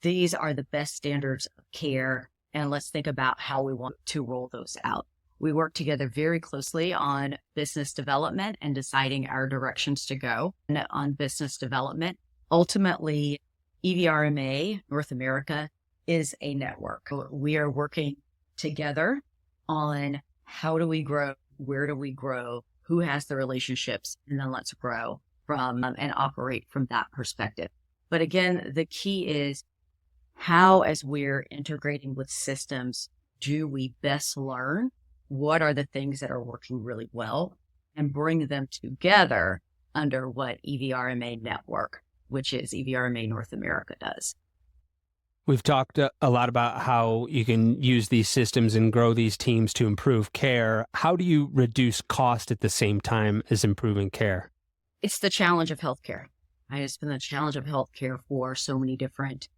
these are the best standards of care, and let's think about how we want to roll those out. We work together very closely on business development and deciding our directions to go on business development. Ultimately, IVI RMA North America is a network. We are working together on how do we grow, where do we grow, who has the relationships, and then let's grow from and operate from that perspective. But again, the key is how, as we're integrating with systems, do we best learn what are the things that are working really well and bring them together under what IVI RMA Network, which is IVI RMA North America, does. We've talked a lot about how you can use these systems and grow these teams to improve care. How do you reduce cost at the same time as improving care? It's the challenge of healthcare. It's been the challenge of healthcare for so many different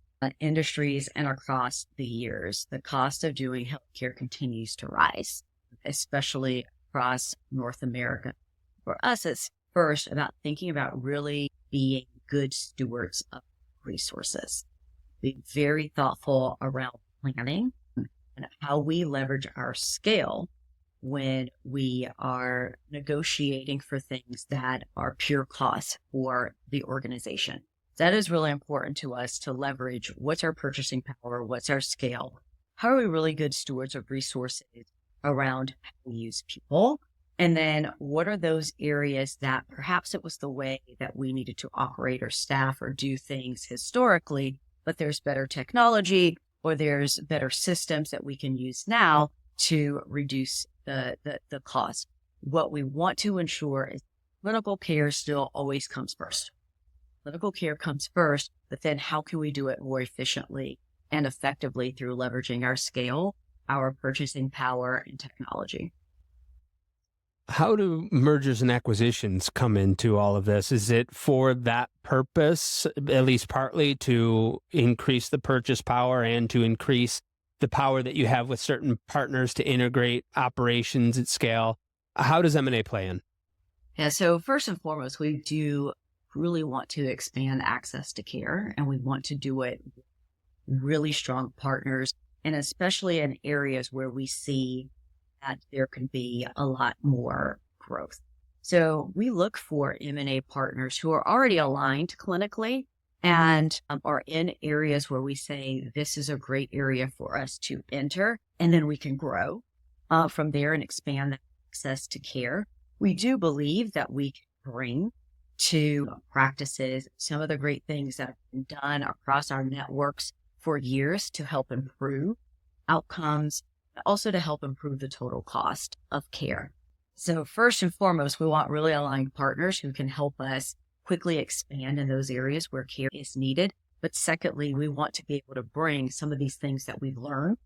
industries and across the years. The cost of doing healthcare continues to rise, especially across North America. For us, it's first about thinking about really being good stewards of resources. Being very thoughtful around planning and how we leverage our scale when we are negotiating for things that are pure costs for the organization. That is really important to us to leverage what's our purchasing power, what's our scale, how are we really good stewards of resources around how we use people, and then what are those areas that perhaps it was the way that we needed to operate or staff or do things historically, but there's better technology or there's better systems that we can use now to reduce the cost. What we want to ensure is clinical care still always comes first. Clinical care comes first, but then how can we do it more efficiently and effectively through leveraging our scale, our purchasing power, and technology? How do mergers and acquisitions come into all of this? Is it for that purpose, at least partly, to increase the purchase power and to increase the power that you have with certain partners to integrate operations at scale? How does M&A play in? Yeah, so first and foremost, we do really want to expand access to care, and we want to do it with really strong partners, and especially in areas where we see that there can be a lot more growth. So we look for M&A partners who are already aligned clinically and are in areas where we say, this is a great area for us to enter, and then we can grow from there and expand the access to care. We do believe that we can bring to practices, some of the great things that have been done across our networks for years to help improve outcomes, also to help improve the total cost of care. So first and foremost, we want really aligned partners who can help us quickly expand in those areas where care is needed. But secondly, we want to be able to bring some of these things that we've learned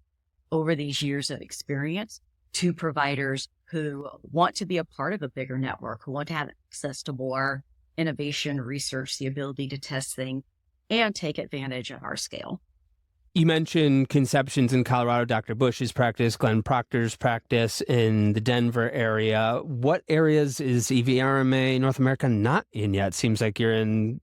over these years of experience to providers who want to be a part of a bigger network, who want to have access to more innovation, research, the ability to test things, and take advantage of our scale. You mentioned conceptions in Colorado, Dr. Bush's practice, Glenn Proctor's practice in the Denver area. What areas is IVI RMA North America not in yet? Seems like you're in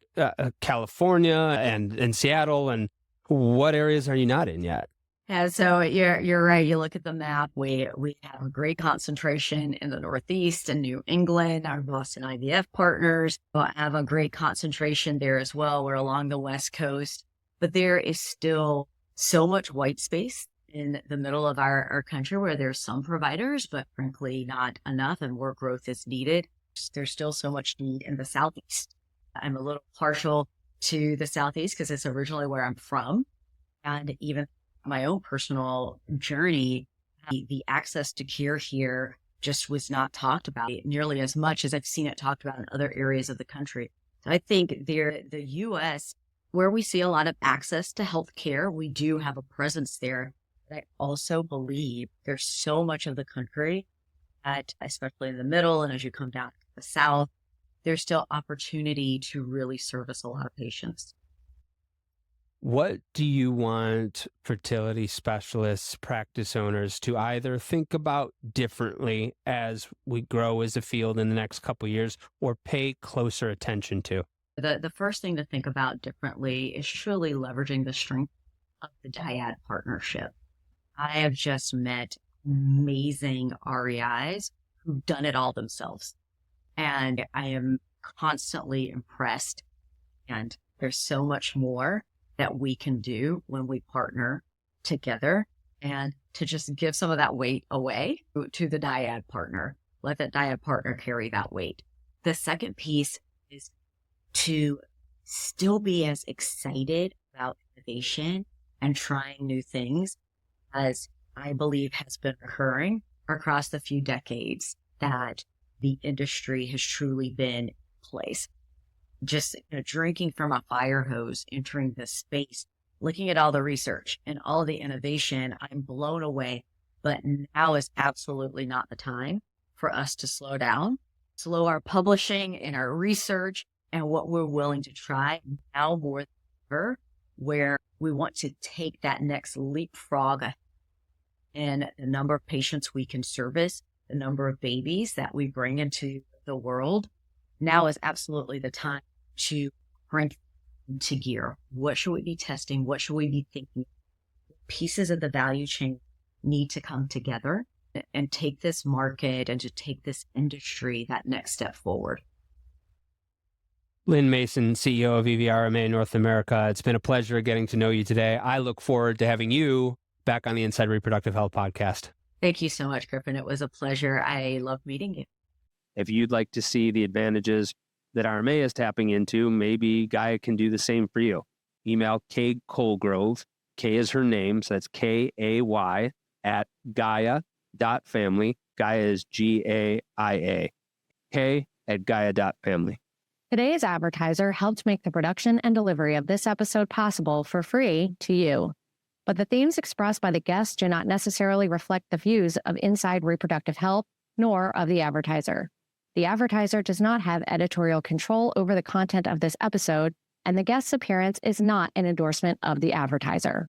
California and Seattle. And what areas are you not in yet? Yeah, so you're right. You look at the map, we have a great concentration in the Northeast and New England. Our Boston IVF partners have a great concentration there as well. We're along the West Coast, but there is still so much white space in the middle of our country where there's some providers, but frankly not enough, and more growth is needed. There's still so much need in the Southeast. I'm a little partial to the Southeast because it's originally where I'm from, and even my own personal journey, the access to care here just was not talked about nearly as much as I've seen it talked about in other areas of the country. So I think the U.S., where we see a lot of access to health care, we do have a presence there. But I also believe there's so much of the country that, especially in the middle and as you come down to the South, there's still opportunity to really service a lot of patients. What do you want fertility specialists, practice owners to either think about differently as we grow as a field in the next couple of years, or pay closer attention to? The first thing to think about differently is truly leveraging the strength of the dyad partnership. I have just met amazing REIs who've done it all themselves, and I am constantly impressed. And there's so much more that we can do when we partner together, and to just give some of that weight away to the dyad partner. Let that dyad partner carry that weight. The second piece is to still be as excited about innovation and trying new things as I believe has been occurring across the few decades that the industry has truly been in place. Just drinking from a fire hose, entering this space, looking at all the research and all the innovation, I'm blown away. But now is absolutely not the time for us to slow down, slow our publishing and our research and what we're willing to try now more than ever, where we want to take that next leapfrog in the number of patients we can service, the number of babies that we bring into the world. Now is absolutely the time to crank into gear. What should we be testing? What should we be thinking? Pieces of the value chain need to come together and take this market and to take this industry that next step forward. Lynn Mason, CEO of IVI RMA North America. It's been a pleasure getting to know you today. I look forward to having you back on the Inside Reproductive Health podcast. Thank you so much, Griffin. It was a pleasure. I love meeting you. If you'd like to see the advantages that RMA is tapping into, maybe Gaia can do the same for you. Email Kay Colgrove. Kay is her name, so that's Kay at Gaia.family. Gaia is Gaia. Kay at Gaia.family. Today's advertiser helped make the production and delivery of this episode possible for free to you. But the themes expressed by the guests do not necessarily reflect the views of Inside Reproductive Health, nor of the advertiser. The advertiser does not have editorial control over the content of this episode, and the guest's appearance is not an endorsement of the advertiser.